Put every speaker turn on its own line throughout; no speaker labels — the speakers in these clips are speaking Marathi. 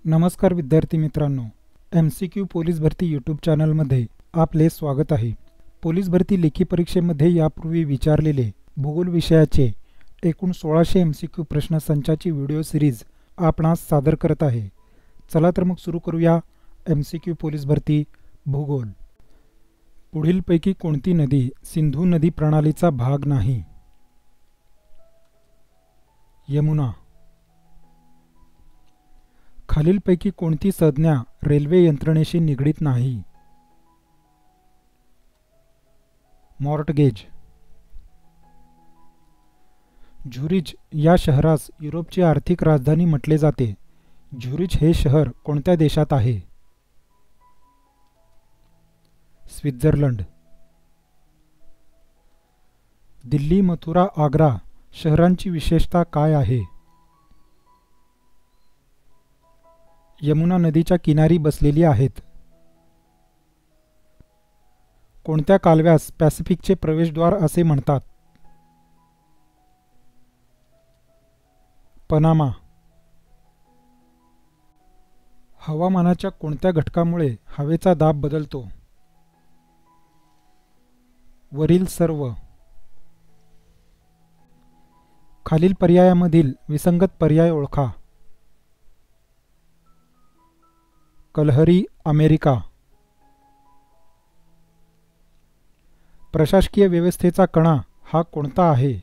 नमस्कार विद्यार्थी मित्रांनो, MCQ पोलीस भरती यूट्यूब चॅनलमध्ये आपले स्वागत आहे। पोलीस भरती लेखी परीक्षेमध्ये यापूर्वी विचारलेले भूगोल विषयाचे एकूण 1600 MCQ प्रश्नसंचाची व्हिडिओ सिरीज आपणास सादर करत आहे। चला तर मग सुरू करूया MCQ पोलीस भरती भूगोल। पुढीलपैकी कोणती नदी सिंधू नदी प्रणालीचा भाग नाही? यमुना। खालीलपैकी कोणती संज्ञा रेल्वे यंत्रणेशी निगडीत नाही? मॉर्टगेज। झुरिच या शहरास युरोपची आर्थिक राजधानी म्हटले जाते। झुरिच हे शहर कोणत्या देशात आहे? स्वित्झर्लंड। दिल्ली, मथुरा, आग्रा शहरांची विशेषता काय आहे? यमुना नदीच्या किनारी बसलेली आहेत। कोणत्या कालव्यास पॅसिफिकचे प्रवेशद्वार असे म्हणतात? पनामा। हवामानाच्या कोणत्या घटकामुळे हवेचा दाब बदलतो? वरील सर्व। खालील पर्यायामधील विसंगत पर्याय ओळखा। कलहरी, अमेरिका। प्रशासकीय व्यवस्थेचा कणा हा कोणता आहे?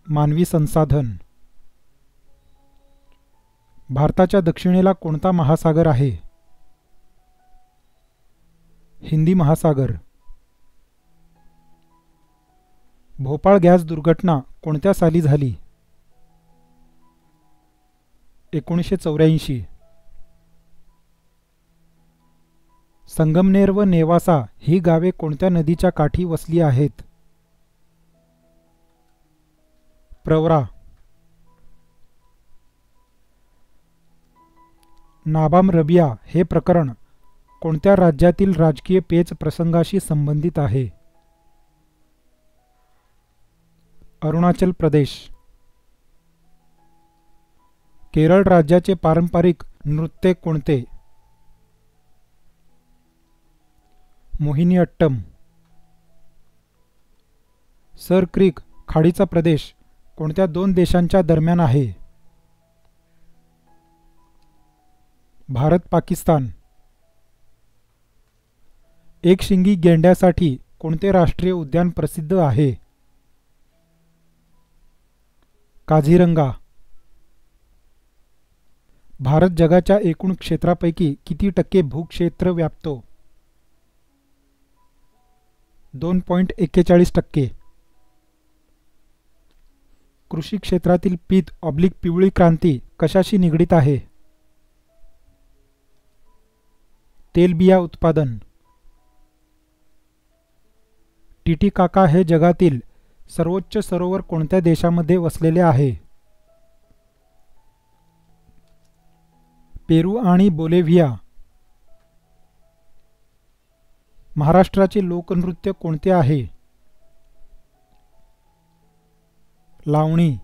मानवी संसाधन। भारताच्या दक्षिणेला कोणता महासागर आहे? हिंदी महासागर। भोपाळ गॅस दुर्घटना कोणत्या साली झाली? 1984। संगमनेर व नेवासा ही गावे कोणत्या नदीच्या काठी वसली आहेत? प्रवरा। नाबाम रबिया हे प्रकरण कोणत्या राज्यातील राजकीय पेच प्रसंगाशी संबंधित आहे? अरुणाचल प्रदेश। केरळ राज्याचे पारंपरिक नृत्य कोणते? मोहिनीअट्टम। सर क्रीक खाडीचा प्रदेश कोणत्या दोन देशांच्या दरम्यान आहे? भारत पाकिस्तान। एकशिंगी गेंड्यासाठी कोणते राष्ट्रीय उद्यान प्रसिद्ध आहे? काझीरंगा। भारत जगाच्या एकूण क्षेत्रापैकी किती टक्के भूक्षेत्र व्यापतो? 2.41%। कृषी क्षेत्रातील पीत/पिवळी क्रांती कशाशी निगडीत आहे? तेलबिया उत्पादन। टिटिकाका हे जगातील सर्वोच्च सरोवर कोणत्या देशामध्ये वसलेले आहे? पेरू आणि बोलिव्हिया। महाराष्ट्राचे लोकनृत्य कोणते आहे? लावणी।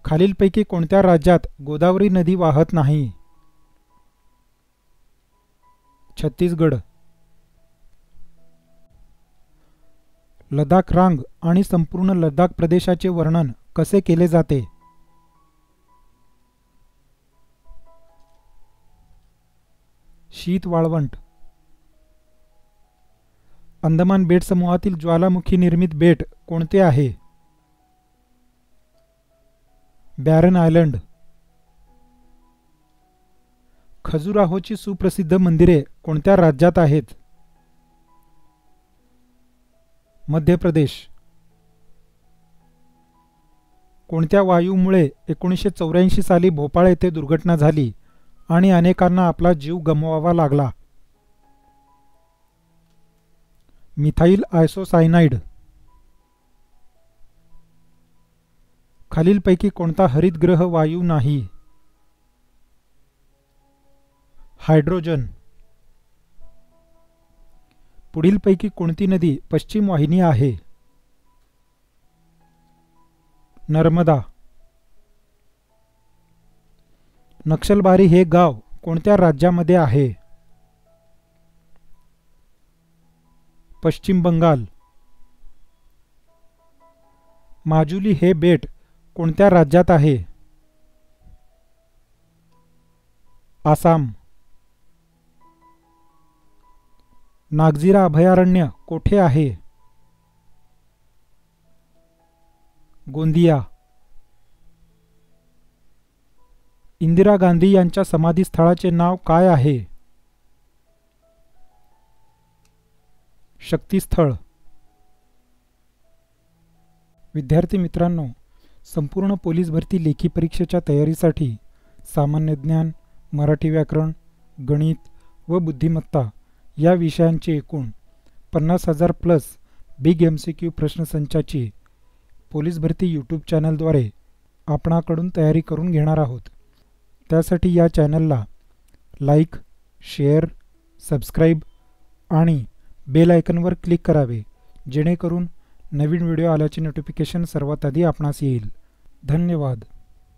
खालीलपैकी कोणत्या राज्यात गोदावरी नदी वाहत नाही? छत्तीसगड। लडाख रांग आणि संपूर्ण लडाख प्रदेशाचे वर्णन कसे केले जाते? शीत वाळवंट। अंदमान बेट समूहातील ज्वालामुखी निर्मित बेट कोणते आहे? Baron island. खजुराहोची सुप्रसिद्ध मंदिरे कोणत्या राज्यात आहेत? मध्य प्रदेश। कोणत्या वायूमुळे 1984 साली भोपाळ येथे दुर्घटना झाली आणि अनेकांना आपला जीव गमवावा लागला? मिथाइल आयसोसायनाइड। खालीलपैकी कोणता हरितगृह वायू नाही? हायड्रोजन। पुढीलपैकी कोणती नदी पश्चिम वाहिनी आहे? नर्मदा. नक्षलबारी हे गाव कोणत्या राज्यामध्ये आहे? पश्चिम बंगाल. माजुली हे बेट कोणत्या राज्यात आहे? आसाम. नागझिरा अभयारण्य कोठे आहे? गोंदिया. इंदिरा गांधी यांच्या समाधीस्थळाचे नाव काय आहे? शक्तीस्थळ. विद्यार्थी मित्रांनो, संपूर्ण पोलीस भरती लेखी परीक्षेच्या तयारीसाठी सामान्य ज्ञान, मराठी व्याकरण, गणित व बुद्धिमत्ता या विषयांचे एकूण 50,000 प्लस बिग MCQ प्रश्नसंचाची पोलीस भरती यूट्यूब चॅनलद्वारे आपणाकडून तयारी करून घेणार आहोत. त्यासाठी या चॅनलला लाईक, शेअर, सबस्क्राईब आणि बेल आयकॉनवर क्लिक करावे, जेणेकरून नवीन व्हिडिओ आल्याचे नोटिफिकेशन सर्वात आधी आपणास येईल. धन्यवाद.